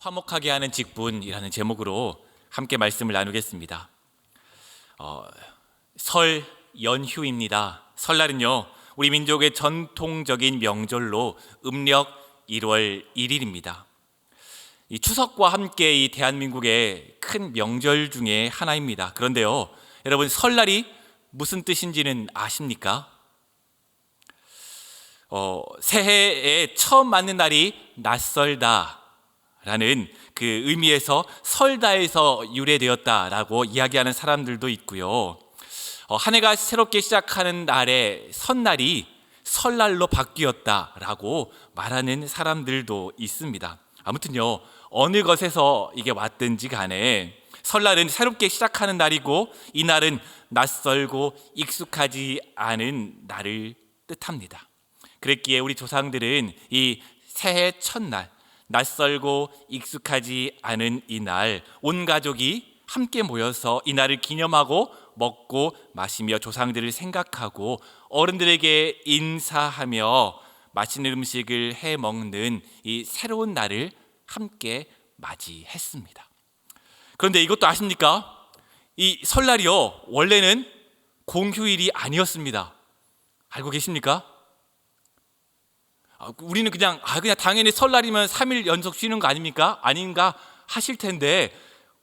화목하게 하는 직분이라는 제목으로 함께 말씀을 나누겠습니다. 설 연휴입니다. 설날은요, 우리 민족의 전통적인 명절로 음력 1월 1일입니다. 이 추석과 함께 이 대한민국의 큰 명절 중에 하나입니다. 그런데요, 여러분, 설날이 무슨 뜻인지는 아십니까? 새해에 처음 맞는 날이 낯설다 라는 그 의미에서 설다에서 유래되었다라고 이야기하는 사람들도 있고요. 한 해가 새롭게 시작하는 날에 설날이 설날로 바뀌었다라고 말하는 사람들도 있습니다. 아무튼요, 어느 것에서 이게 왔든지 간에 설날은 새롭게 시작하는 날이고, 이 날은 낯설고 익숙하지 않은 날을 뜻합니다. 그랬기에 우리 조상들은 이 새해 첫날, 낯설고 익숙하지 않은 이 날, 온 가족이 함께 모여서 이 날을 기념하고 먹고 마시며 조상들을 생각하고 어른들에게 인사하며 맛있는 음식을 해 먹는 이 새로운 날을 함께 맞이했습니다. 그런데 이것도 아십니까? 이 설날이요, 원래는 공휴일이 아니었습니다. 알고 계십니까? 우리는 그냥 당연히 설날이면 3일 연속 쉬는 거 아닙니까? 아닌가 하실 텐데,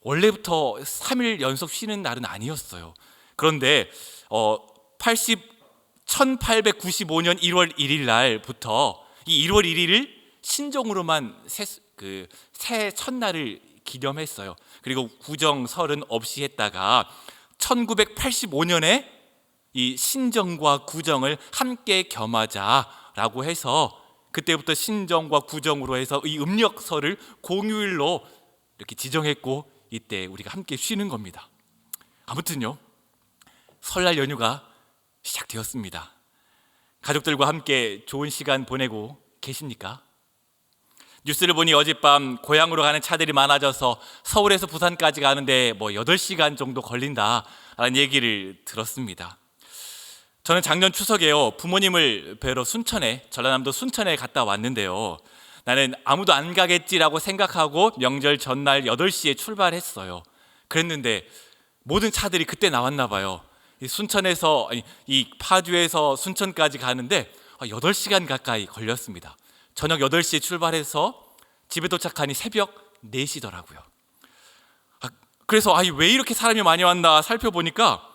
원래부터 3일 연속 쉬는 날은 아니었어요. 그런데 1895년 1월 1일 날부터 이 1월 1일을 신정으로만 새해 첫날을 기념했어요. 그리고 구정 설은 없이 했다가 1985년에 이 신정과 구정을 함께 겸하자라고 해서 그때부터 신정과 구정으로 해서 이 음력설을 공휴일로 이렇게 지정했고, 이때 우리가 함께 쉬는 겁니다. 아무튼요, 설날 연휴가 시작되었습니다. 가족들과 함께 좋은 시간 보내고 계십니까? 뉴스를 보니 어젯밤 고향으로 가는 차들이 많아져서 서울에서 부산까지 가는데 8시간 정도 걸린다라는 얘기를 들었습니다. 저는 작년 추석에요, 부모님을 뵈러 전라남도 순천에 갔다 왔는데요, 나는 아무도 안 가겠지라고 생각하고 명절 전날 8시에 출발했어요. 그랬는데 모든 차들이 그때 나왔나 봐요. 이 파주에서 순천까지 가는데 8시간 가까이 걸렸습니다. 저녁 8시에 출발해서 집에 도착하니 새벽 4시더라고요. 그래서 왜 이렇게 사람이 많이 왔나 살펴보니까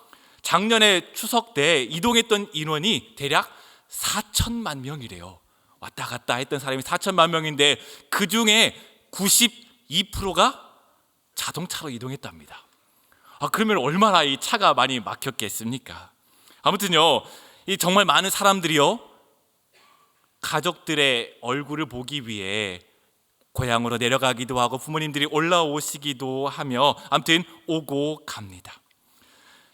작년에 추석 때 이동했던 인원이 대략 4천만 명이래요. 왔다 갔다 했던 사람이 4천만 명인데 그 중에 92%가 자동차로 이동했답니다. 그러면 얼마나 이 차가 많이 막혔겠습니까? 아무튼요, 이 정말 많은 사람들이요, 가족들의 얼굴을 보기 위해 고향으로 내려가기도 하고 부모님들이 올라오시기도 하며 아무튼 오고 갑니다.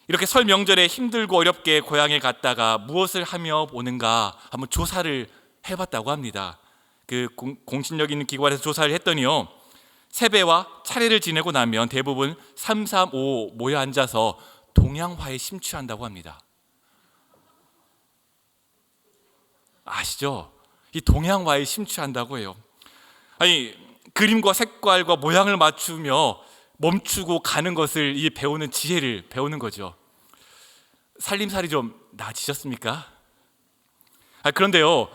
이렇게 설 명절에 힘들고 어렵게 고향에 갔다가 무엇을 하며 오는가 한번 조사를 해봤다고 합니다. 그 공신력 있는 기관에서 조사를 했더니요, 세배와 차례를 지내고 나면 대부분 3, 3, 5 모여 앉아서 동양화에 심취한다고 합니다. 아시죠? 이 동양화에 심취한다고 해요. 그림과 색깔과 모양을 맞추며 멈추고 가는 것을 배우는 지혜를 배우는 거죠. 살림살이 좀 나아지셨습니까? 그런데요,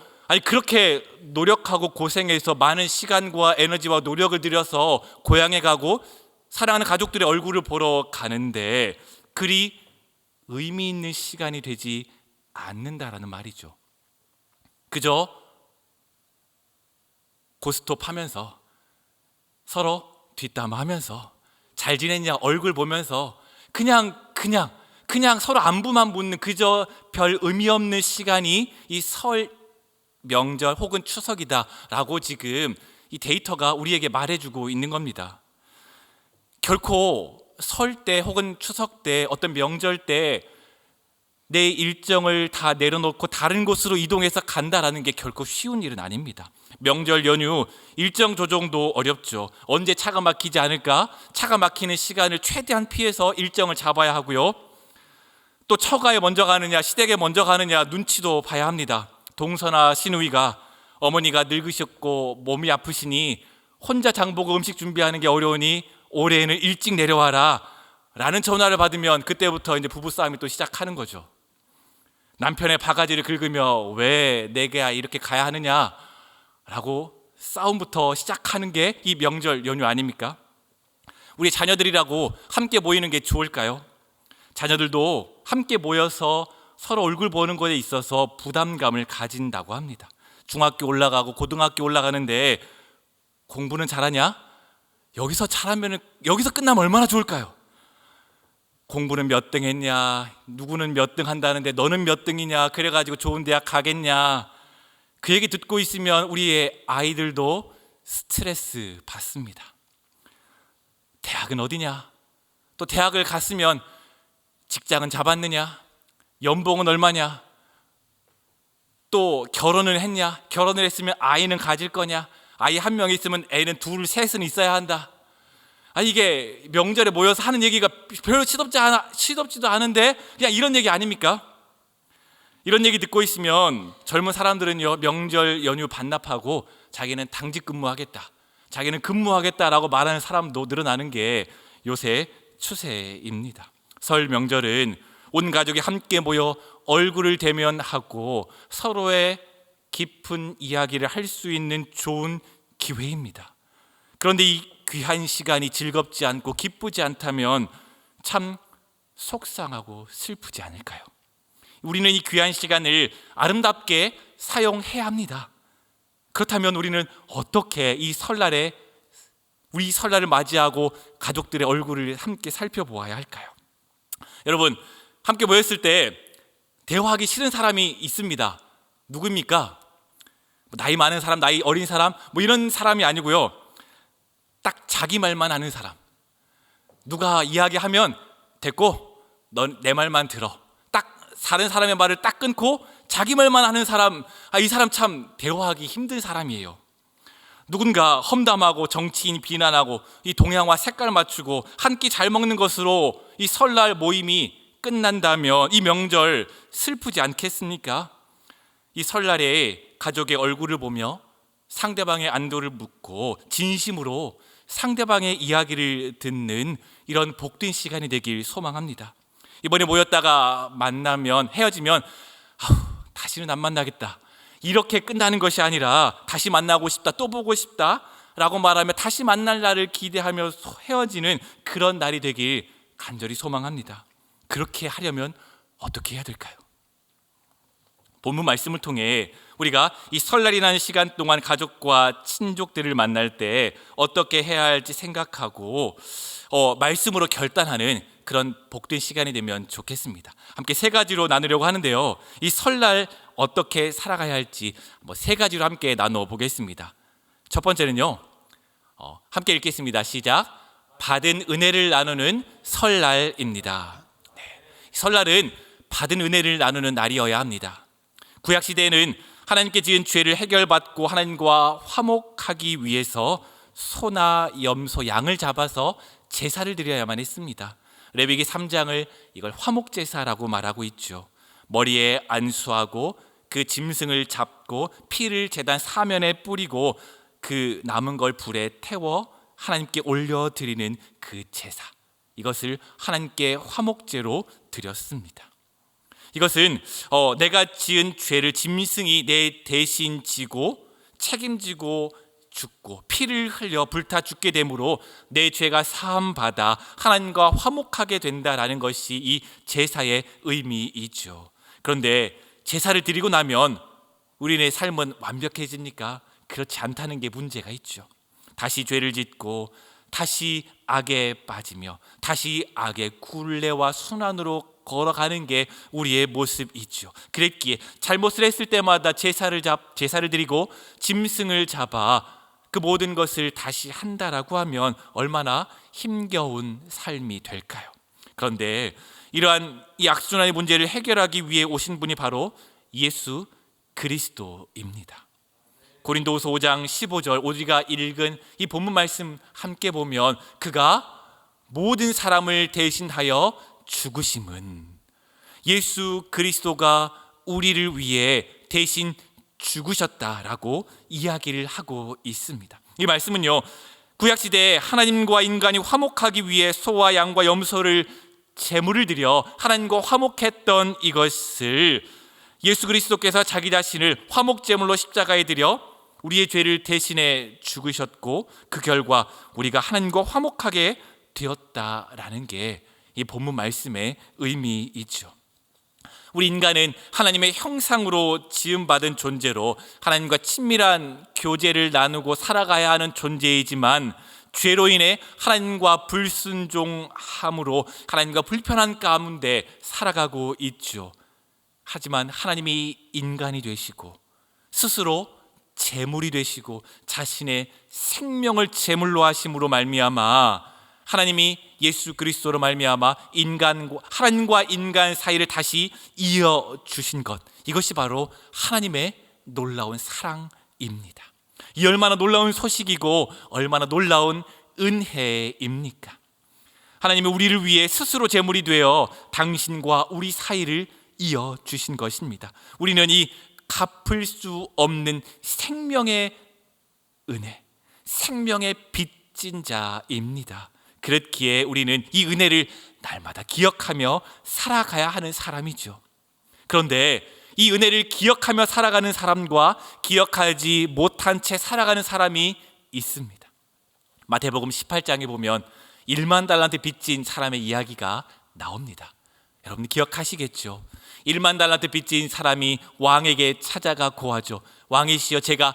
그렇게 노력하고 고생해서 많은 시간과 에너지와 노력을 들여서 고향에 가고 사랑하는 가족들의 얼굴을 보러 가는데 그리 의미 있는 시간이 되지 않는다라는 말이죠. 그저 고스톱하면서 서로 뒷담화하면서 잘 지냈냐 얼굴 보면서 그냥 서로 안부만 묻는 그저 별 의미 없는 시간이 이 설 명절 혹은 추석이다라고 지금 이 데이터가 우리에게 말해주고 있는 겁니다. 결코 설 때 혹은 추석 때 어떤 명절 때 내 일정을 다 내려놓고 다른 곳으로 이동해서 간다라는 게 결코 쉬운 일은 아닙니다. 명절 연휴 일정 조정도 어렵죠. 언제 차가 막히지 않을까? 차가 막히는 시간을 최대한 피해서 일정을 잡아야 하고요. 또 처가에 먼저 가느냐 시댁에 먼저 가느냐 눈치도 봐야 합니다. 동서나 시누이가 어머니가 늙으셨고 몸이 아프시니 혼자 장보고 음식 준비하는 게 어려우니 올해에는 일찍 내려와라 라는 전화를 받으면 그때부터 이제 부부싸움이 또 시작하는 거죠. 남편의 바가지를 긁으며 왜 내가 이렇게 가야 하느냐 라고 싸움부터 시작하는 게 이 명절 연휴 아닙니까? 우리 자녀들이라고 함께 모이는 게 좋을까요? 자녀들도 함께 모여서 서로 얼굴 보는 것에 있어서 부담감을 가진다고 합니다. 중학교 올라가고 고등학교 올라가는데 공부는 잘하냐? 여기서 잘하면 여기서 끝나면 얼마나 좋을까요? 공부는 몇 등 했냐? 누구는 몇 등 한다는데 너는 몇 등이냐? 그래가지고 좋은 대학 가겠냐? 그 얘기 듣고 있으면 우리의 아이들도 스트레스 받습니다. 대학은 어디냐? 또 대학을 갔으면 직장은 잡았느냐? 연봉은 얼마냐? 또 결혼을 했냐? 결혼을 했으면 아이는 가질 거냐? 아이 한 명 있으면 애는 둘, 셋은 있어야 한다. 이게 명절에 모여서 하는 얘기가 별로 시덥지도 않은데 그냥 이런 얘기 아닙니까? 이런 얘기 듣고 있으면 젊은 사람들은요, 명절 연휴 반납하고 자기는 당직 근무하겠다, 자기는 근무하겠다라고 말하는 사람도 늘어나는 게 요새 추세입니다. 설 명절은 온 가족이 함께 모여 얼굴을 대면하고 서로의 깊은 이야기를 할 수 있는 좋은 기회입니다. 그런데 이 귀한 시간이 즐겁지 않고 기쁘지 않다면 참 속상하고 슬프지 않을까요? 우리는 이 귀한 시간을 아름답게 사용해야 합니다. 그렇다면 우리는 어떻게 우리 설날을 맞이하고 가족들의 얼굴을 함께 살펴보아야 할까요? 여러분, 함께 모였을 때 대화하기 싫은 사람이 있습니다. 누구입니까? 나이 많은 사람, 나이 어린 사람, 이런 사람이 아니고요, 딱 자기 말만 하는 사람. 누가 이야기하면 됐고 넌 내 말만 들어, 딱 다른 사람의 말을 딱 끊고 자기 말만 하는 사람, 이 사람 참 대화하기 힘든 사람이에요. 누군가 험담하고 정치인 비난하고 이 동양화 색깔 맞추고 한 끼 잘 먹는 것으로 이 설날 모임이 끝난다면 이 명절 슬프지 않겠습니까? 이 설날에 가족의 얼굴을 보며 상대방의 안도를 묻고 진심으로 상대방의 이야기를 듣는 이런 복된 시간이 되길 소망합니다. 이번에 모였다가 만나면 헤어지면 다시는 안 만나겠다 이렇게 끝나는 것이 아니라 다시 만나고 싶다, 또 보고 싶다 라고 말하며 다시 만날 날을 기대하며 헤어지는 그런 날이 되길 간절히 소망합니다. 그렇게 하려면 어떻게 해야 될까요? 본문 말씀을 통해 우리가 이 설날이라는 시간 동안 가족과 친족들을 만날 때 어떻게 해야 할지 생각하고 말씀으로 결단하는 그런 복된 시간이 되면 좋겠습니다. 함께 세 가지로 나누려고 하는데요, 이 설날 어떻게 살아가야 할지 세 가지로 함께 나눠 보겠습니다. 첫 번째는요, 함께 읽겠습니다. 시작. 받은 은혜를 나누는 설날입니다. 네, 설날은 받은 은혜를 나누는 날이어야 합니다. 구약 시대에는 하나님께 지은 죄를 해결받고 하나님과 화목하기 위해서 소나 염소, 양을 잡아서 제사를 드려야만 했습니다. 레위기 3장을 이걸 화목제사라고 말하고 있죠. 머리에 안수하고 그 짐승을 잡고 피를 제단 사면에 뿌리고 그 남은 걸 불에 태워 하나님께 올려드리는 그 제사, 이것을 하나님께 화목제로 드렸습니다. 이것은 내가 지은 죄를 짐승이 내 대신 지고 책임지고 죽고 피를 흘려 불타 죽게 되므로 내 죄가 사함받아 하나님과 화목하게 된다라는 것이 이 제사의 의미이죠. 그런데 제사를 드리고 나면 우리의 삶은 완벽해집니까? 그렇지 않다는 게 문제가 있죠. 다시 죄를 짓고 다시 악에 빠지며 다시 악의 굴레와 순환으로 걸어가는 게 우리의 모습이죠. 그랬기에 잘못을 했을 때마다 제사를 드리고 짐승을 잡아 그 모든 것을 다시 한다라고 하면 얼마나 힘겨운 삶이 될까요? 그런데 이러한 이 악순환의 문제를 해결하기 위해 오신 분이 바로 예수 그리스도입니다. 고린도후서 5장 15절, 우리가 읽은 이 본문 말씀 함께 보면 그가 모든 사람을 대신하여 죽으심은, 예수 그리스도가 우리를 위해 대신 죽으셨다라고 이야기를 하고 있습니다. 이 말씀은요, 구약시대에 하나님과 인간이 화목하기 위해 소와 양과 염소를 제물을 드려 하나님과 화목했던 이것을 예수 그리스도께서 자기 자신을 화목제물로 십자가에 드려 우리의 죄를 대신해 죽으셨고 그 결과 우리가 하나님과 화목하게 되었다라는 게 이 본문 말씀의 의미이죠. 우리 인간은 하나님의 형상으로 지음받은 존재로 하나님과 친밀한 교제를 나누고 살아가야 하는 존재이지만 죄로 인해 하나님과 불순종함으로 하나님과 불편한 가운데 살아가고 있죠. 하지만 하나님이 인간이 되시고 스스로 제물이 되시고 자신의 생명을 제물로 하심으로 말미암아 하나님이 예수 그리스도로 말미암아 하나님과 인간 사이를 다시 이어 주신 것, 이것이 바로 하나님의 놀라운 사랑입니다. 이 얼마나 놀라운 소식이고 얼마나 놀라운 은혜입니까? 하나님은 우리를 위해 스스로 제물이 되어 당신과 우리 사이를 이어 주신 것입니다. 우리는 이 갚을 수 없는 생명의 은혜, 생명의 빚진 자입니다. 그렇기에 우리는 이 은혜를 날마다 기억하며 살아가야 하는 사람이죠. 그런데 이 은혜를 기억하며 살아가는 사람과 기억하지 못한 채 살아가는 사람이 있습니다. 마태복음 18장에 보면 1만 달란트 빚진 사람의 이야기가 나옵니다. 여러분 기억하시겠죠? 1만 달란트 빚진 사람이 왕에게 찾아가 고하죠. 왕이시여, 제가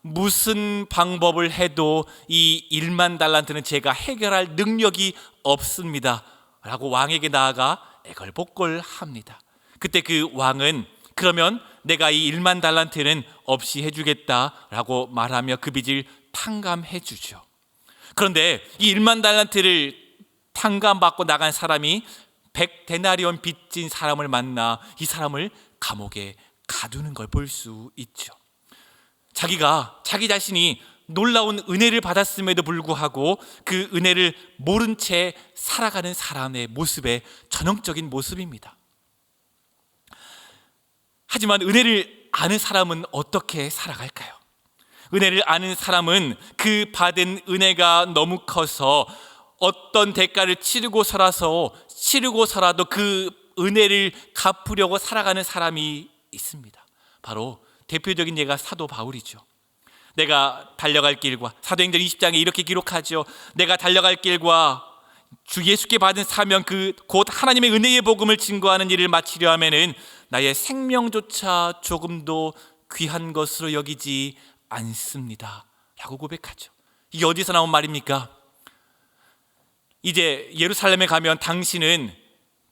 무슨 방법을 해도 이 1만 달란트는 제가 해결할 능력이 없습니다 라고 왕에게 나아가 애걸복걸합니다. 그때 그 왕은 그러면 내가 이 1만 달란트는 없이 해주겠다라고 말하며 그 빚을 탕감해 주죠. 그런데 이 1만 달란트를 탕감받고 나간 사람이 100데나리온 빚진 사람을 만나 이 사람을 감옥에 가두는 걸 볼 수 있죠. 자기 자신이 놀라운 은혜를 받았음에도 불구하고 그 은혜를 모른 채 살아가는 사람의 모습의 전형적인 모습입니다. 하지만 은혜를 아는 사람은 어떻게 살아갈까요? 은혜를 아는 사람은 그 받은 은혜가 너무 커서 어떤 대가를 치르고서라도 그 은혜를 갚으려고 살아가는 사람이 있습니다. 바로 대표적인 예가 사도 바울이죠. 내가 달려갈 길과, 사도행전 20장에 이렇게 기록하죠. 내가 달려갈 길과 주 예수께 받은 사명, 곧 하나님의 은혜의 복음을 증거하는 일을 마치려 하면은 나의 생명조차 조금도 귀한 것으로 여기지 않습니다 라고 고백하죠. 이게 어디서 나온 말입니까? 이제 예루살렘에 가면 당신은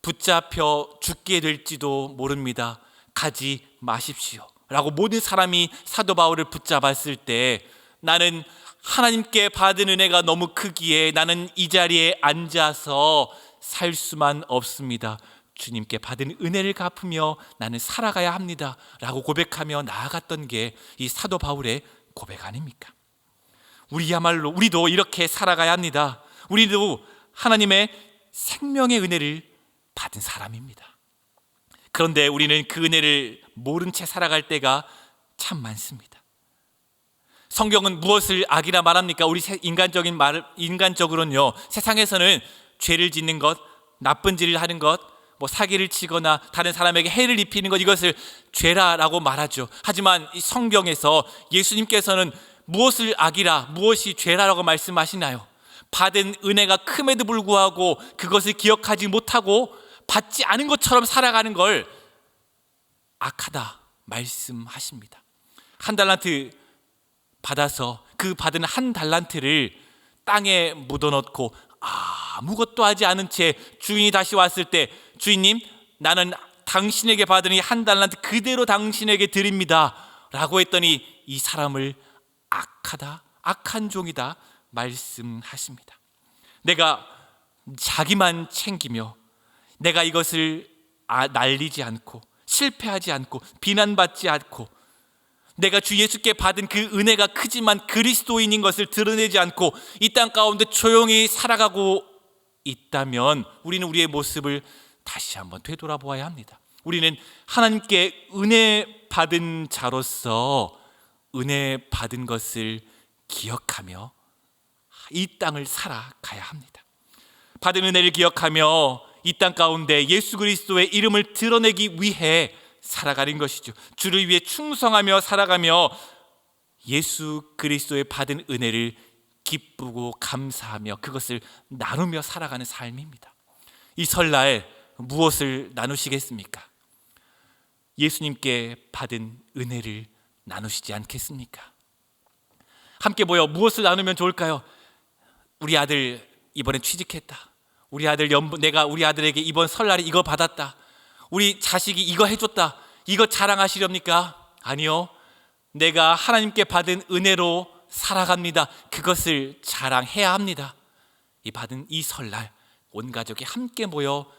붙잡혀 죽게 될지도 모릅니다. 가지 마십시오 라고 모든 사람이 사도 바울을 붙잡았을 때 나는 하나님께 받은 은혜가 너무 크기에 나는 이 자리에 앉아서 살 수만 없습니다. 주님께 받은 은혜를 갚으며 나는 살아가야 합니다 라고 고백하며 나아갔던 게 이 사도 바울의 고백 아닙니까? 우리도 이렇게 살아가야 합니다. 우리도 하나님의 생명의 은혜를 받은 사람입니다. 그런데 우리는 그 은혜를 모른 채 살아갈 때가 참 많습니다. 성경은 무엇을 악이라 말합니까? 우리 인간적으로는요, 세상에서는 죄를 짓는 것, 나쁜 짓을 하는 것, 사기를 치거나 다른 사람에게 해를 입히는 것, 이것을 죄라라고 말하죠. 하지만 이 성경에서 예수님께서는 무엇을 악이라, 무엇이 죄라라고 말씀하시나요? 받은 은혜가 큼에도 불구하고 그것을 기억하지 못하고 받지 않은 것처럼 살아가는 걸 악하다 말씀하십니다. 1달란트 받아서 그 받은 1달란트를 땅에 묻어넣고 아무것도 하지 않은 채 주인이 다시 왔을 때, 주인님, 나는 당신에게 받은 이 1달란트 그대로 당신에게 드립니다 라고 했더니 이 사람을 악하다, 악한 종이다 말씀하십니다. 내가 자기만 챙기며 내가 이것을 날리지 않고 실패하지 않고 비난받지 않고 내가 주 예수께 받은 그 은혜가 크지만 그리스도인인 것을 드러내지 않고 이 땅 가운데 조용히 살아가고 있다면 우리는 우리의 모습을 다시 한번 되돌아보아야 합니다. 우리는 하나님께 은혜 받은 자로서 은혜 받은 것을 기억하며 이 땅을 살아가야 합니다. 받은 은혜를 기억하며 이 땅 가운데 예수 그리스도의 이름을 드러내기 위해 살아가는 것이죠. 주를 위해 충성하며 살아가며 예수 그리스도의 받은 은혜를 기쁘고 감사하며 그것을 나누며 살아가는 삶입니다. 이 설날 무엇을 나누시겠습니까? 예수님께 받은 은혜를 나누시지 않겠습니까? 함께 모여 무엇을 나누면 좋을까요? 우리 아들 이번에 취직했다. 우리 아들 내가 우리 아들에게 이번 설날에 이거 받았다. 우리 자식이 이거 해줬다. 이거 자랑하시렵니까? 아니요. 내가 하나님께 받은 은혜로 살아갑니다. 그것을 자랑해야 합니다. 이 받은 이 설날 온 가족이 함께 모여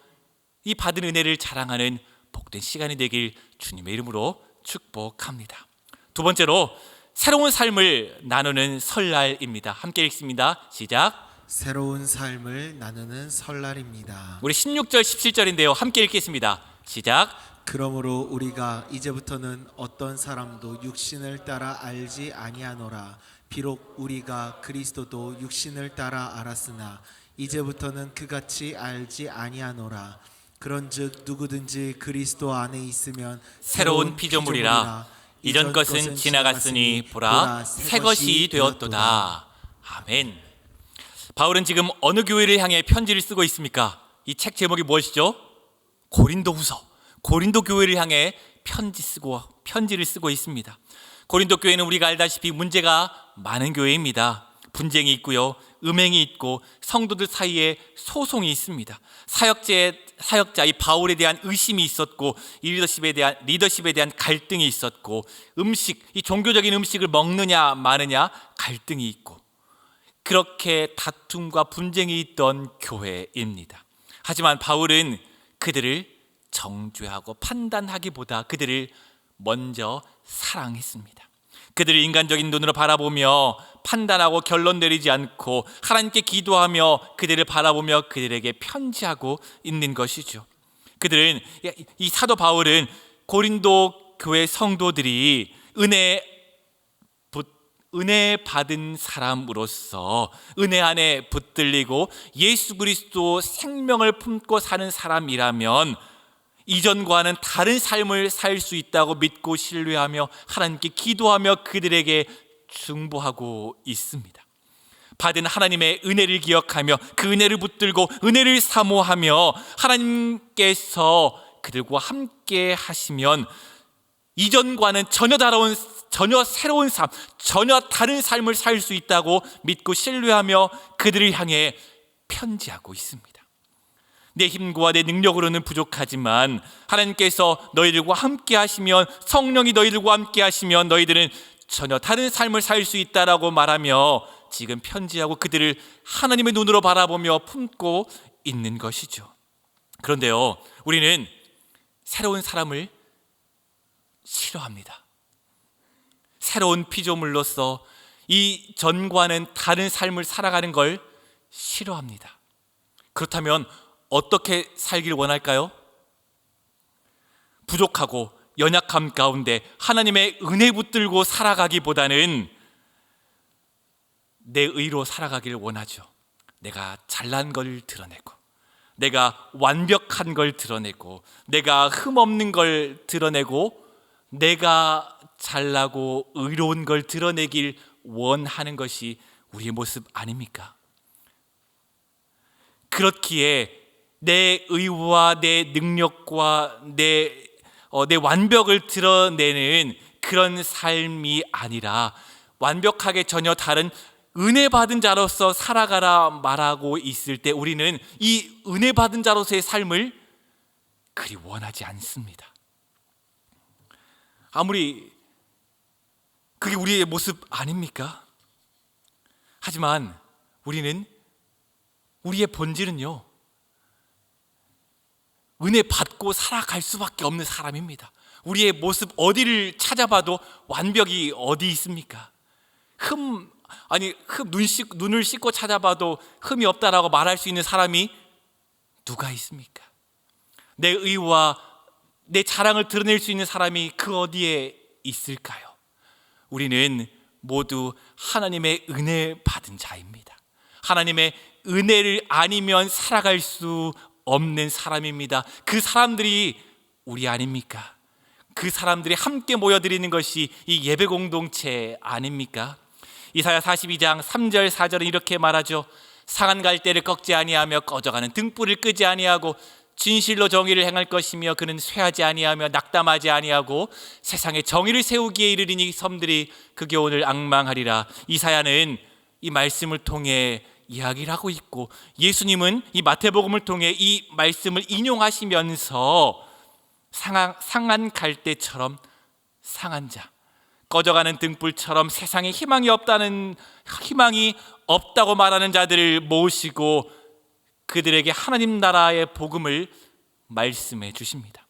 이 받은 은혜를 자랑하는 복된 시간이 되길 주님의 이름으로 축복합니다. 두 번째로 새로운 삶을 나누는 설날입니다. 함께 읽습니다. 시작. 새로운 삶을 나누는 설날입니다. 우리 16절 17절인데요. 함께 읽겠습니다. 시작. 그러므로 우리가 이제부터는 어떤 사람도 육신을 따라 알지 아니하노라. 비록 우리가 그리스도도 육신을 따라 알았으나 이제부터는 그같이 알지 아니하노라. 그런즉 누구든지 그리스도 안에 있으면 새로운 피조물이라. 이전 것은 지나갔으니 보라 새 것이 되었도다. 아멘. 바울은 지금 어느 교회를 향해 편지를 쓰고 있습니까? 이 책 제목이 무엇이죠? 고린도후서. 고린도 교회를 향해 편지를 쓰고 있습니다. 고린도 교회는 우리가 알다시피 문제가 많은 교회입니다. 분쟁이 있고요, 음행이 있고 성도들 사이에 소송이 있습니다. 사역자 이 바울에 대한 의심이 있었고 리더십에 대한 갈등이 있었고 이 종교적인 음식을 먹느냐 마느냐 갈등이 있고 그렇게 다툼과 분쟁이 있던 교회입니다. 하지만 바울은 그들을 정죄하고 판단하기보다 그들을 먼저 사랑했습니다. 그들을 인간적인 눈으로 바라보며 판단하고 결론 내리지 않고 하나님께 기도하며 그들을 바라보며 그들에게 편지하고 있는 것이죠. 이 사도 바울은 고린도 교회 성도들이 은혜 받은 사람으로서 은혜 안에 붙들리고 예수 그리스도 생명을 품고 사는 사람이라면 이전과는 다른 삶을 살 수 있다고 믿고 신뢰하며 하나님께 기도하며 그들에게 중보하고 있습니다. 받은 하나님의 은혜를 기억하며 그 은혜를 붙들고 은혜를 사모하며 하나님께서 그들과 함께 하시면 이전과는 전혀 새로운 삶, 전혀 다른 삶을 살 수 있다고 믿고 신뢰하며 그들을 향해 편지하고 있습니다. 내 힘과 내 능력으로는 부족하지만 하나님께서 너희들과 함께 하시면 성령이 너희들과 함께 하시면 너희들은 전혀 다른 삶을 살 수 있다라고 말하며 지금 편지하고 그들을 하나님의 눈으로 바라보며 품고 있는 것이죠. 그런데요, 우리는 새로운 사람을 싫어합니다. 새로운 피조물로서 이 전과는 다른 삶을 살아가는 걸 싫어합니다. 그렇다면 어떻게 살길 원할까요? 부족하고 연약함 가운데 하나님의 은혜 붙들고 살아가기보다는 내 의로 살아가길 원하죠. 내가 잘난 걸 드러내고 내가 완벽한 걸 드러내고 내가 흠없는 걸 드러내고 내가 잘나고 의로운 걸 드러내길 원하는 것이 우리의 모습 아닙니까? 그렇기에 내 의와 내 능력과 내 완벽을 드러내는 그런 삶이 아니라 완벽하게 전혀 다른 은혜 받은 자로서 살아가라 말하고 있을 때 우리는 이 은혜 받은 자로서의 삶을 그리 원하지 않습니다. 아무리 그게 우리의 모습 아닙니까? 하지만 우리는 우리의 본질은요, 은혜 받고 살아갈 수밖에 없는 사람입니다. 우리의 모습 어디를 찾아봐도 완벽이 어디 있습니까? 눈을 씻고 찾아봐도 흠이 없다라고 말할 수 있는 사람이 누가 있습니까? 내 의와 내 자랑을 드러낼 수 있는 사람이 그 어디에 있을까요? 우리는 모두 하나님의 은혜 받은 자입니다. 하나님의 은혜를 아니면 살아갈 수 없는 사람입니다. 그 사람들이 우리 아닙니까? 그 사람들이 함께 모여드리는 것이 이 예배 공동체 아닙니까? 이사야 42장 3절 4절은 이렇게 말하죠. 상한 갈대를 꺾지 아니하며 꺼져가는 등불을 끄지 아니하고 진실로 정의를 행할 것이며 그는 쇠하지 아니하며 낙담하지 아니하고 세상에 정의를 세우기에 이르리니 섬들이 그 교훈을 앙망하리라. 이사야는 이 말씀을 통해 이야기를 하고 있고, 예수님은 이 마태복음을 통해 이 말씀을 인용하시면서 상한 갈대처럼 상한 자, 꺼져가는 등불처럼 세상에 희망이 없다고 말하는 자들을 모으시고 그들에게 하나님 나라의 복음을 말씀해 주십니다.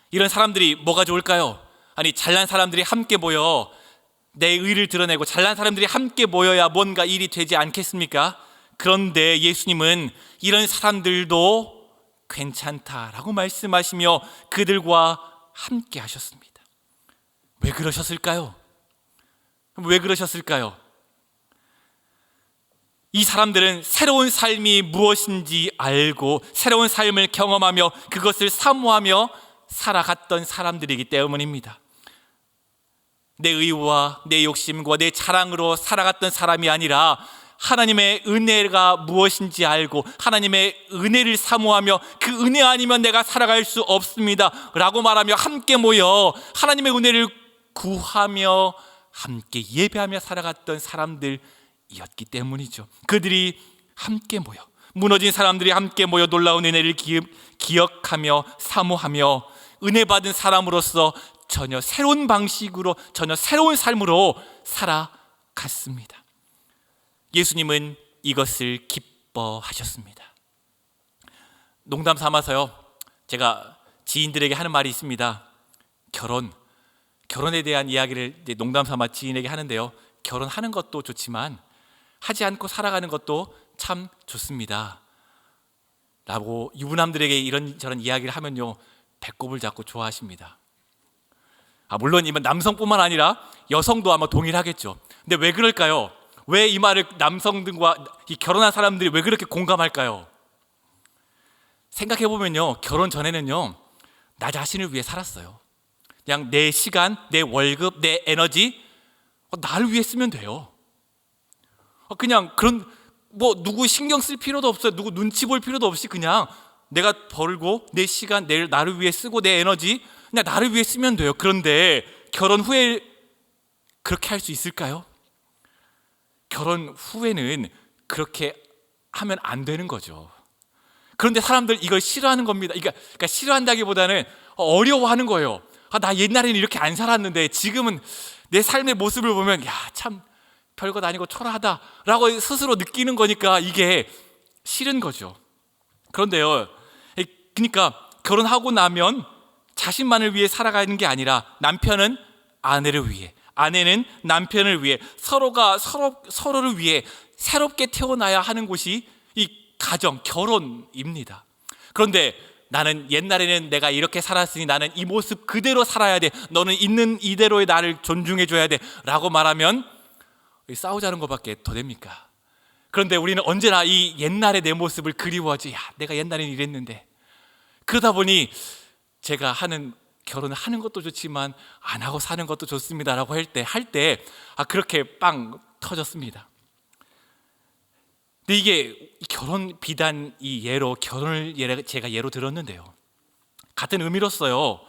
이런 사람들이 뭐가 좋을까요? 아니, 잘난 사람들이 함께 모여 내 의를 드러내고 잘난 사람들이 함께 모여야 뭔가 일이 되지 않겠습니까? 그런데 예수님은 이런 사람들도 괜찮다라고 말씀하시며 그들과 함께 하셨습니다. 왜 그러셨을까요? 왜 그러셨을까요? 이 사람들은 새로운 삶이 무엇인지 알고 새로운 삶을 경험하며 그것을 사모하며 살아갔던 사람들이기 때문입니다. 내 의와 내 욕심과 내 자랑으로 살아갔던 사람이 아니라 하나님의 은혜가 무엇인지 알고 하나님의 은혜를 사모하며 그 은혜 아니면 내가 살아갈 수 없습니다 라고 말하며 함께 모여 하나님의 은혜를 구하며 함께 예배하며 살아갔던 사람들이었기 때문이죠. 그들이 함께 모여, 무너진 사람들이 함께 모여 놀라운 은혜를 기억하며 사모하며 은혜 받은 사람으로서 전혀 새로운 방식으로, 전혀 새로운 삶으로 살아갔습니다. 예수님은 이것을 기뻐하셨습니다. 농담 삼아서요, 제가 지인들에게 하는 말이 있습니다. 결혼에 대한 이야기를 농담 삼아 지인에게 하는데요, 결혼하는 것도 좋지만 하지 않고 살아가는 것도 참 좋습니다 라고 유부남들에게 이런저런 이야기를 하면요, 배꼽을 잡고 좋아하십니다. 물론 이만 남성뿐만 아니라 여성도 아마 동일하겠죠. 근데 왜 그럴까요? 왜 이 말을 남성들과 이 결혼한 사람들이 왜 그렇게 공감할까요? 생각해보면요, 결혼 전에는요, 나 자신을 위해 살았어요. 그냥 내 시간, 내 월급, 내 에너지 나를 위해 쓰면 돼요. 그냥 그런 누구 신경 쓸 필요도 없어요. 누구 눈치 볼 필요도 없이 그냥 내가 벌고 내 시간, 나를 위해 쓰고 내 에너지 그냥 나를 위해 쓰면 돼요. 그런데 결혼 후에 그렇게 할 수 있을까요? 결혼 후에는 그렇게 하면 안 되는 거죠. 그런데 사람들 이걸 싫어하는 겁니다. 그러니까 싫어한다기보다는 어려워하는 거예요. 나 옛날에는 이렇게 안 살았는데 지금은 내 삶의 모습을 보면 참 별것 아니고 초라하다라고 스스로 느끼는 거니까 이게 싫은 거죠. 그런데요, 그러니까 결혼하고 나면 자신만을 위해 살아가는 게 아니라 남편은 아내를 위해, 아내는 남편을 위해, 서로가 서로를 위해 새롭게 태어나야 하는 곳이 이 가정, 결혼입니다. 그런데 나는 옛날에는 내가 이렇게 살았으니 나는 이 모습 그대로 살아야 돼, 너는 있는 이대로의 나를 존중해 줘야 돼 라고 말하면 싸우자는 것밖에 더 됩니까? 그런데 우리는 언제나 이 옛날의 내 모습을 그리워하지. 내가 옛날에는 이랬는데. 그러다 보니 제가 결혼을 하는 것도 좋지만 안 하고 사는 것도 좋습니다 라고 할 때 그렇게 빵 터졌습니다. 근데 이게 결혼 비단 이 결혼을 제가 예로 들었는데요, 같은 의미로서요,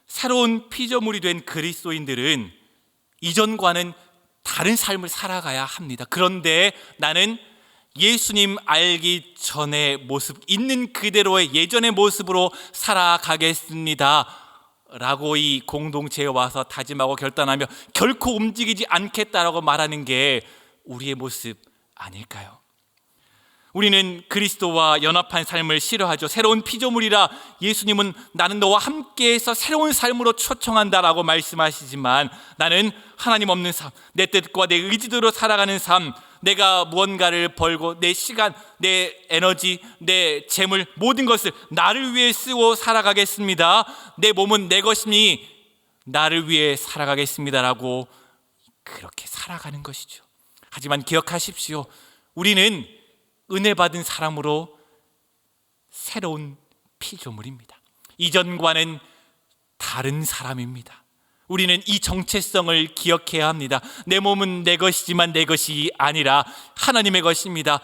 새로운 피조물이 된 그리스도인들은 이전과는 다른 삶을 살아가야 합니다. 그런데 나는 예수님 알기 전의 모습, 있는 그대로의 예전의 모습으로 살아가겠습니다 라고 이 공동체에 와서 다짐하고 결단하며 결코 움직이지 않겠다라고 말하는 게 우리의 모습 아닐까요? 우리는 그리스도와 연합한 삶을 싫어하죠. 새로운 피조물이라 예수님은 나는 너와 함께해서 새로운 삶으로 초청한다라고 말씀하시지만 나는 하나님 없는 삶, 내 뜻과 내 의지대로 살아가는 삶, 내가 무언가를 벌고 내 시간, 내 에너지, 내 재물 모든 것을 나를 위해 쓰고 살아가겠습니다. 내 몸은 내 것이니 나를 위해 살아가겠습니다라고 그렇게 살아가는 것이죠. 하지만 기억하십시오. 우리는 은혜 받은 사람으로 새로운 피조물입니다. 이전과는 다른 사람입니다. 우리는 이 정체성을 기억해야 합니다. 내 몸은 내 것이지만 내 것이 아니라 하나님의 것입니다.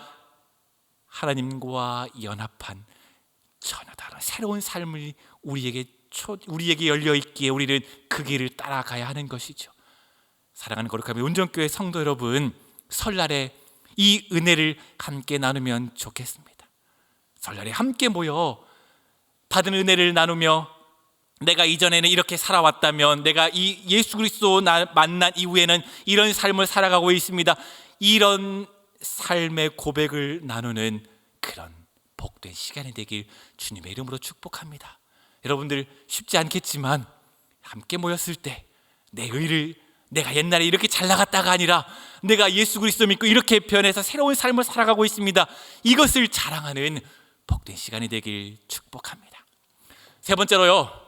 하나님과 연합한 전혀 다른 새로운 삶이 우리에게 열려 있기에 우리는 그 길을 따라가야 하는 것이죠. 사랑하는 거룩한 온전교회 성도 여러분, 설날에 이 은혜를 함께 나누면 좋겠습니다. 설날에 함께 모여 받은 은혜를 나누며 내가 이전에는 이렇게 살아왔다면, 내가 이 예수 그리스도 만난 이후에는 이런 삶을 살아가고 있습니다, 이런 삶의 고백을 나누는 그런 복된 시간이 되길 주님의 이름으로 축복합니다. 여러분들 쉽지 않겠지만 함께 모였을 때 내 의를, 내가 옛날에 이렇게 잘 나갔다가 아니라 내가 예수 그리스도 믿고 이렇게 변해서 새로운 삶을 살아가고 있습니다, 이것을 자랑하는 복된 시간이 되길 축복합니다. 세 번째로요,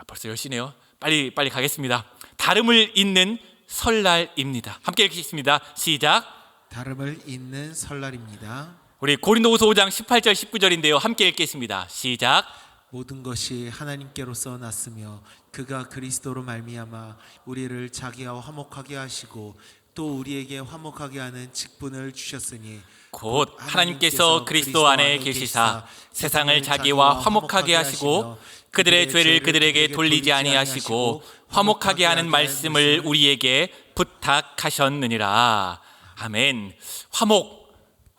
벌써 10시네요. 빨리 가겠습니다. 다름을 잇는 설날입니다. 함께 읽겠습니다. 시작. 다름을 잇는 설날입니다. 우리 고린도후서 5장 18절 19절인데요. 함께 읽겠습니다. 시작. 모든 것이 하나님께로서 났으며 그가 그리스도로 말미암아 우리를 자기와 화목하게 하시고 또 우리에게 화목하게 하는 직분을 주셨으니 곧 하나님께서 그리스도 안에 계시사 세상을 자기와 화목하게 하시고 그들의 죄를 그들에게 돌리지 아니하시고 화목하게 하는 말씀을 우리에게 부탁하셨느니라. 아멘.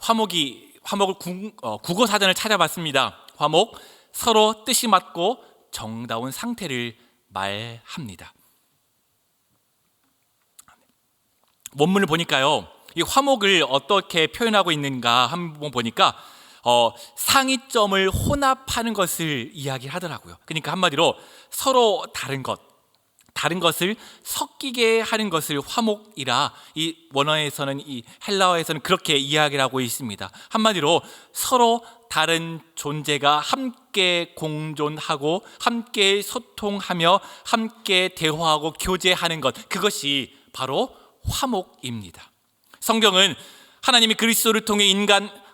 화목을 국어 사전을 찾아봤습니다. 화목, 서로 뜻이 맞고 정다운 상태를 말합니다. 원문을 보니까요, 이 화목을 어떻게 표현하고 있는가 한번 보니까 상이점을 혼합하는 것을 이야기하더라고요. 그러니까 한마디로 서로 다른 것을 섞이게 하는 것을 화목이라, 이 원어에서는, 이 헬라어에서는 그렇게 이야기를 하고 있습니다. 한마디로 서로 다른 존재가 함께 공존하고 함께 소통하며 함께 대화하고 교제하는 것, 그것이 바로 화목입니다. 성경은 하나님이 그리스도를 통해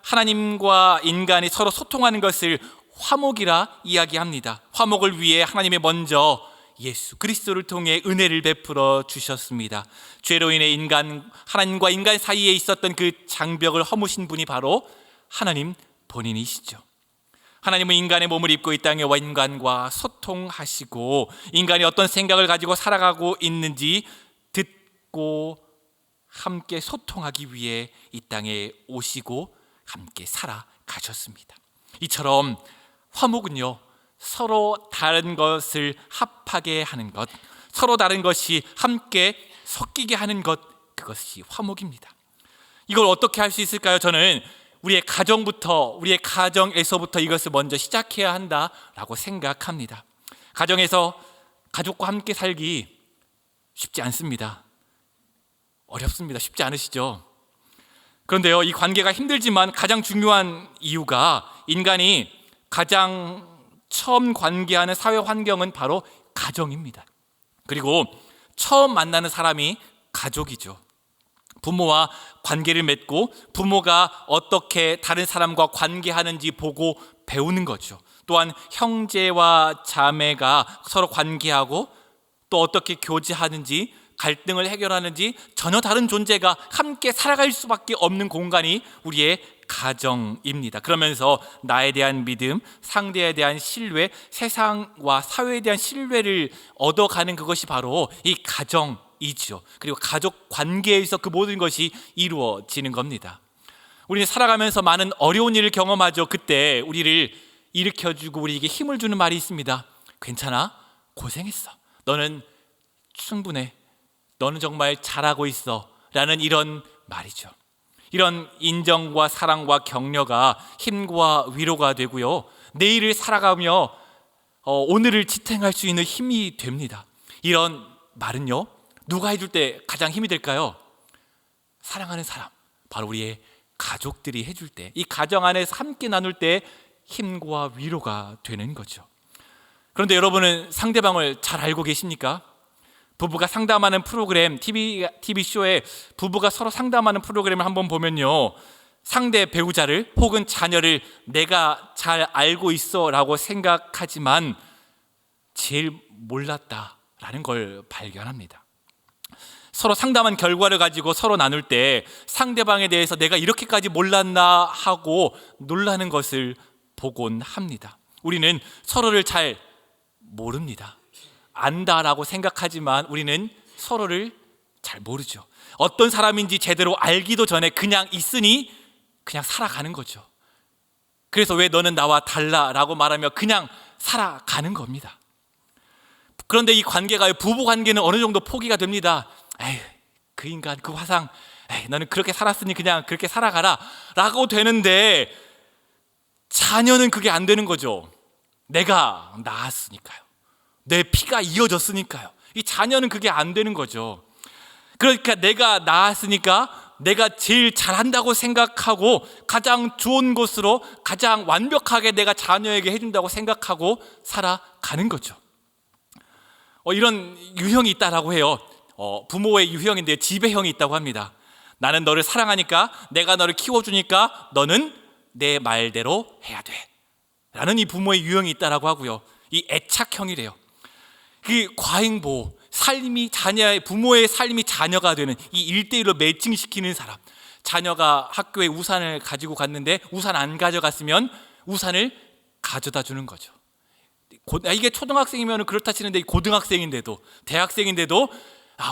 하나님과 인간이 서로 소통하는 것을 화목이라 이야기합니다. 화목을 위해 하나님이 먼저 예수 그리스도를 통해 은혜를 베풀어 주셨습니다. 죄로 인해 하나님과 인간 사이에 있었던 그 장벽을 허무신 분이 바로 하나님 본인이시죠. 하나님은 인간의 몸을 입고 이 땅에 와 인간과 소통하시고 인간이 어떤 생각을 가지고 살아가고 있는지 듣고 함께 소통하기 위해 이 땅에 오시고 함께 살아가셨습니다. 이처럼 화목은요, 서로 다른 것을 합하게 하는 것, 서로 다른 것이 함께 섞이게 하는 것, 그것이 화목입니다. 이걸 어떻게 할 수 있을까요? 저는 우리의 가정에서부터 이것을 먼저 시작해야 한다라고 생각합니다. 가정에서 가족과 함께 살기 쉽지 않습니다. 어렵습니다. 쉽지 않으시죠? 그런데요, 이 관계가 힘들지만 가장 중요한 이유가, 인간이 가장 처음 관계하는 사회 환경은 바로 가정입니다. 그리고 처음 만나는 사람이 가족이죠. 부모와 관계를 맺고 부모가 어떻게 다른 사람과 관계하는지 보고 배우는 거죠. 또한 형제와 자매가 서로 관계하고 또 어떻게 교제하는지, 갈등을 해결하는지, 전혀 다른 존재가 함께 살아갈 수밖에 없는 공간이 우리의 가정입니다. 그러면서 나에 대한 믿음, 상대에 대한 신뢰, 세상과 사회에 대한 신뢰를 얻어가는 그것이 바로 이 가정이죠. 그리고 가족 관계에서 그 모든 것이 이루어지는 겁니다. 우리는 살아가면서 많은 어려운 일을 경험하죠. 그때 우리를 일으켜주고 우리에게 힘을 주는 말이 있습니다. 괜찮아? 고생했어. 너는 충분해. 너는 정말 잘하고 있어. 라는 이런 말이죠. 이런 인정과 사랑과 격려가 힘과 위로가 되고요, 내일을 살아가며 오늘을 지탱할 수 있는 힘이 됩니다. 이런 말은요, 누가 해줄 때 가장 힘이 될까요? 사랑하는 사람, 바로 우리의 가족들이 해줄 때, 이 가정 안에서 함께 나눌 때 힘과 위로가 되는 거죠. 그런데 여러분은 상대방을 잘 알고 계십니까? 부부가 상담하는 프로그램, TV쇼에 부부가 서로 상담하는 프로그램을 한번 보면요, 상대 배우자를 혹은 자녀를 내가 잘 알고 있어 라고 생각하지만 제일 몰랐다라는 걸 발견합니다. 서로 상담한 결과를 가지고 서로 나눌 때 상대방에 대해서 내가 이렇게까지 몰랐나 하고 놀라는 것을 보곤 합니다. 우리는 서로를 잘 모릅니다. 안다라고 생각하지만 우리는 서로를 잘 모르죠. 어떤 사람인지 제대로 알기도 전에 그냥 있으니 그냥 살아가는 거죠. 그래서 왜 너는 나와 달라라고 말하며 그냥 살아가는 겁니다. 그런데 이 관계가, 부부 관계는 어느 정도 포기가 됩니다. 에휴, 그 인간, 그 화상, 에이, 너는 그렇게 살았으니 그냥 그렇게 살아가라 라고 되는데, 자녀는 그게 안 되는 거죠. 내가 낳았으니까요. 내 피가 이어졌으니까요. 이 자녀는 그게 안 되는 거죠. 그러니까 내가 낳았으니까 내가 제일 잘한다고 생각하고 가장 좋은 것으로 가장 완벽하게 내가 자녀에게 해준다고 생각하고 살아가는 거죠. 이런 유형이 있다라고 해요. 부모의 유형인데 지배형이 있다고 합니다. 나는 너를 사랑하니까, 내가 너를 키워주니까 너는 내 말대로 해야 돼 라는 이 부모의 유형이 있다라고 하고요. 이 애착형이래요. 그 과잉보호, 부모의 삶이 자녀가 되는 이 1대1로 매칭시키는 사람. 자녀가 학교에 우산을 가지고 갔는데 우산 안 가져갔으면 우산을 가져다 주는 거죠. 이게 초등학생이면 그렇다 치는데, 고등학생인데도, 대학생인데도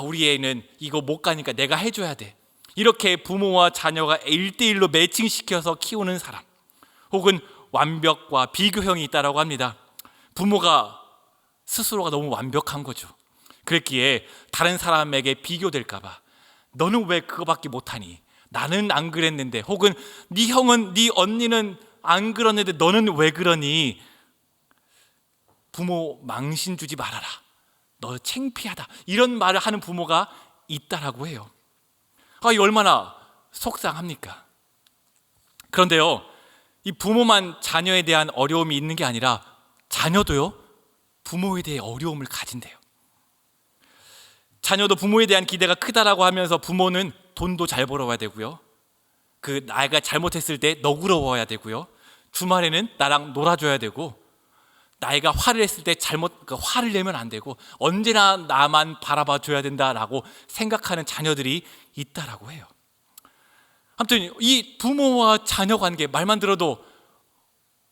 우리 애는 이거 못 가니까 내가 해줘야 돼. 이렇게 부모와 자녀가 1대1로 매칭시켜서 키우는 사람, 혹은 완벽과 비교형이 있다라고 합니다. 부모가 스스로가 너무 완벽한 거죠. 그랬기에 다른 사람에게 비교될까 봐, 너는 왜 그거밖에 못하니? 나는 안 그랬는데, 혹은 네 형은, 네 언니는 안 그랬는데 너는 왜 그러니? 부모 망신 주지 말아라, 너 창피하다, 이런 말을 하는 부모가 있다라고 해요. 이 얼마나 속상합니까? 그런데요, 이 부모만 자녀에 대한 어려움이 있는 게 아니라 자녀도요, 부모에 대해 어려움을 가진대요. 자녀도 부모에 대한 기대가 크다라고 하면서 부모는 돈도 잘 벌어와야 되고요, 그 나이가 잘못했을 때 너그러워야 되고요, 주말에는 나랑 놀아줘야 되고, 나이가 화를 했을 때 화를 내면 안 되고, 언제나 나만 바라봐 줘야 된다라고 생각하는 자녀들이 있다라고 해요. 아무튼 이 부모와 자녀 관계, 말만 들어도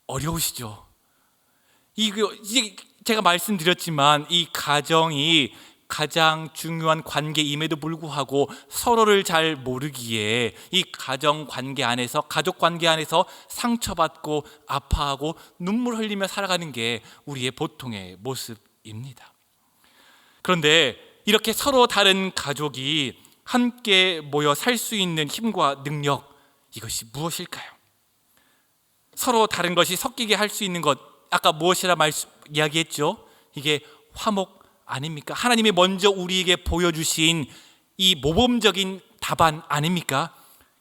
어려우시죠? 이게 제가 말씀드렸지만 이 가정이 가장 중요한 관계임에도 불구하고 서로를 잘 모르기에 이 가정 관계 안에서, 가족 관계 안에서 상처받고 아파하고 눈물 흘리며 살아가는 게 우리의 보통의 모습입니다. 그런데 이렇게 서로 다른 가족이 함께 모여 살 수 있는 힘과 능력, 이것이 무엇일까요? 서로 다른 것이 섞이게 할 수 있는 것, 아까 무엇이라 이야기했죠? 이게 화목 아닙니까? 하나님이 먼저 우리에게 보여주신 이 모범적인 답안 아닙니까?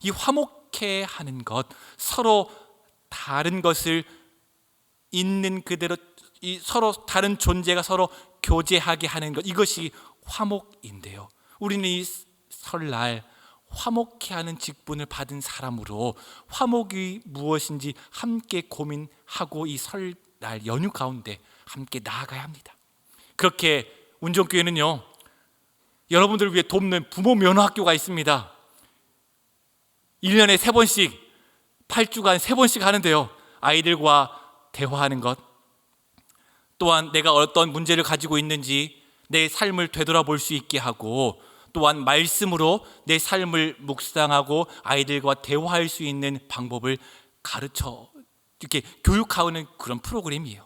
이 화목해 하는 것, 서로 다른 것을 있는 그대로, 서로 다른 존재가 서로 교제하게 하는 것, 이것이 화목인데요. 우리는 이 설날 화목해 하는 직분을 받은 사람으로 화목이 무엇인지 함께 고민하고 이 설날 연휴 가운데 함께 나아가야 합니다. 그렇게 운정교회는요, 여러분들을 위해 돕는 부모 면허학교가 있습니다. 1년에 3번씩 8주간 3번씩 하는데요, 아이들과 대화하는 것, 또한 내가 어떤 문제를 가지고 있는지 내 삶을 되돌아볼 수 있게 하고, 또한 말씀으로 내 삶을 묵상하고 아이들과 대화할 수 있는 방법을 가르쳐, 이렇게 교육하는 그런 프로그램이에요.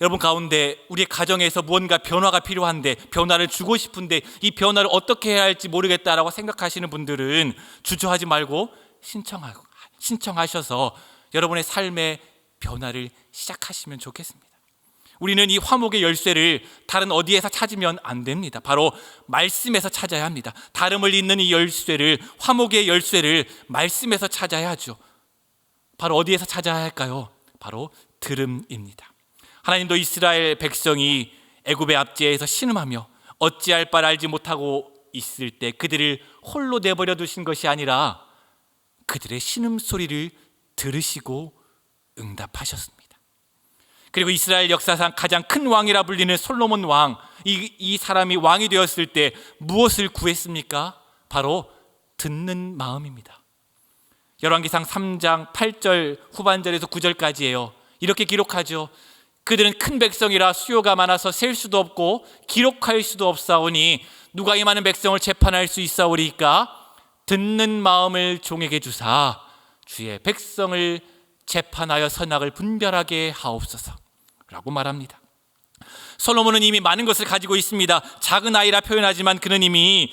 여러분 가운데 우리의 가정에서 무언가 변화가 필요한데, 변화를 주고 싶은데 이 변화를 어떻게 해야 할지 모르겠다라고 생각하시는 분들은 주저하지 말고 신청하셔서 여러분의 삶의 변화를 시작하시면 좋겠습니다. 우리는 이 화목의 열쇠를 다른 어디에서 찾으면 안 됩니다. 바로 말씀에서 찾아야 합니다. 다름을 잇는 이 열쇠를, 화목의 열쇠를 말씀에서 찾아야 하죠. 바로 어디에서 찾아야 할까요? 바로 들음입니다. 하나님도 이스라엘 백성이 애굽의 압제에서 신음하며 어찌할 바를 알지 못하고 있을 때 그들을 홀로 내버려 두신 것이 아니라 그들의 신음소리를 들으시고 응답하셨습니다. 그리고 이스라엘 역사상 가장 큰 왕이라 불리는 솔로몬 왕, 이 사람이 왕이 되었을 때 무엇을 구했습니까? 바로 듣는 마음입니다. 열왕기상 3장 8절 후반절에서 9절까지예요. 이렇게 기록하죠. 그들은 큰 백성이라 수요가 많아서 셀 수도 없고 기록할 수도 없사오니 누가 이 많은 백성을 재판할 수 있사오리까? 듣는 마음을 종에게 주사 주의 백성을 재판하여 선악을 분별하게 하옵소서 라고 말합니다. 솔로몬은 이미 많은 것을 가지고 있습니다. 작은 아이라 표현하지만 그는 이미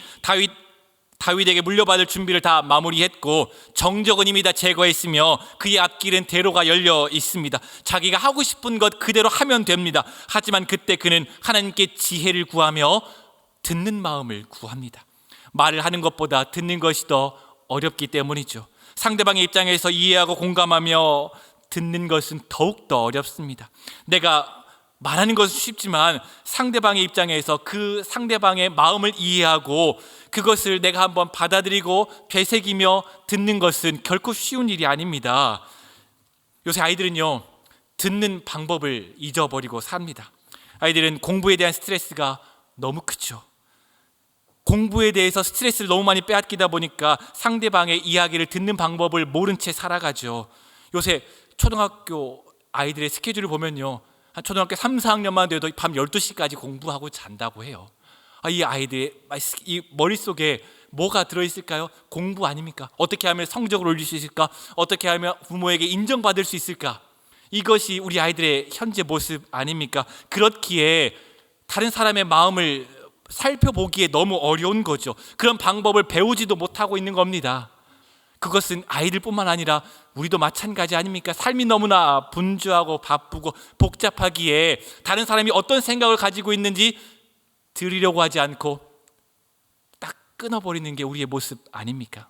다윗에게 물려받을 준비를 다 마무리했고 정적은 이미 다 제거했으며 그의 앞길은 대로가 열려 있습니다. 자기가 하고 싶은 것 그대로 하면 됩니다. 하지만 그때 그는 하나님께 지혜를 구하며 듣는 마음을 구합니다. 말을 하는 것보다 듣는 것이 더 어렵기 때문이죠. 상대방의 입장에서 이해하고 공감하며 듣는 것은 더욱더 어렵습니다. 내가 말하는 것은 쉽지만 상대방의 입장에서 그 상대방의 마음을 이해하고 그것을 내가 한번 받아들이고 되새기며 듣는 것은 결코 쉬운 일이 아닙니다. 요새 아이들은요, 듣는 방법을 잊어버리고 삽니다. 아이들은 공부에 대한 스트레스가 너무 크죠. 공부에 대해서 스트레스를 너무 많이 빼앗기다 보니까 상대방의 이야기를 듣는 방법을 모른 채 살아가죠. 요새 초등학교 아이들의 스케줄을 보면요, 한 초등학교 3, 4학년만 돼도 밤 12시까지 공부하고 잔다고 해요. 이 아이들의 이 머릿속에 뭐가 들어있을까요? 공부 아닙니까? 어떻게 하면 성적을 올릴 수 있을까? 어떻게 하면 부모에게 인정받을 수 있을까? 이것이 우리 아이들의 현재 모습 아닙니까? 그렇기에 다른 사람의 마음을 살펴보기에 너무 어려운 거죠. 그런 방법을 배우지도 못하고 있는 겁니다. 그것은 아이들뿐만 아니라 우리도 마찬가지 아닙니까? 삶이 너무나 분주하고 바쁘고 복잡하기에 다른 사람이 어떤 생각을 가지고 있는지 들으려고 하지 않고 딱 끊어버리는 게 우리의 모습 아닙니까?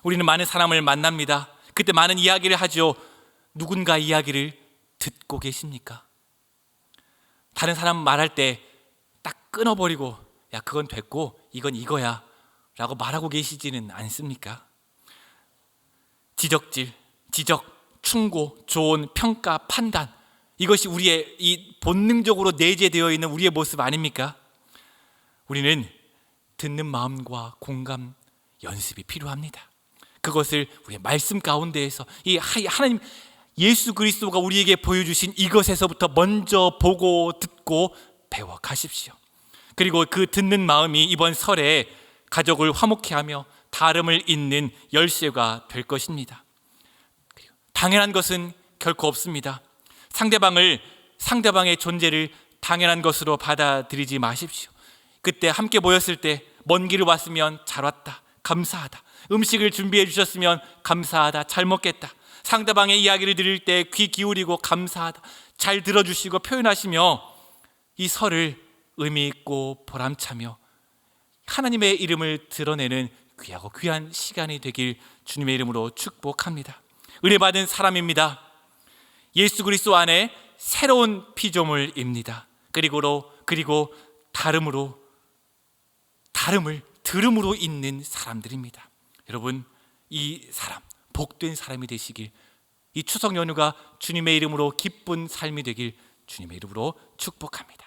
우리는 많은 사람을 만납니다. 그때 많은 이야기를 하죠. 누군가 이야기를 듣고 계십니까? 다른 사람 말할 때 딱 끊어버리고 야, 그건 됐고 이건 이거야 라고 말하고 계시지는 않습니까? 지적, 충고, 조언, 평가, 판단, 이것이 우리의 이 본능적으로 내재되어 있는 우리의 모습 아닙니까? 우리는 듣는 마음과 공감 연습이 필요합니다. 그것을 우리의 말씀 가운데에서 이 하나님 예수 그리스도가 우리에게 보여주신 이것에서부터 먼저 보고 듣고 배워 가십시오. 그리고 그 듣는 마음이 이번 설에 가족을 화목케 하며 다름을 잇는 열쇠가 될 것입니다. 당연한 것은 결코 없습니다. 상대방의 존재를 당연한 것으로 받아들이지 마십시오. 그때 함께 모였을 때 먼 길을 왔으면 잘 왔다, 감사하다. 음식을 준비해 주셨으면 감사하다, 잘 먹겠다. 상대방의 이야기를 들을 때 귀 기울이고 감사하다, 잘 들어주시고 표현하시며 이 설을 의미 있고 보람차며 하나님의 이름을 드러내는 귀하고 귀한 시간이 되길 주님의 이름으로 축복합니다. 은혜 받은 사람입니다. 예수 그리스도 안에 새로운 피조물입니다. 그리고 다름을 들음으로 잇는 사람들입니다. 여러분, 이 사람 복된 사람이 되시길, 이 추석 연휴가 주님의 이름으로 기쁜 삶이 되길 주님의 이름으로 축복합니다.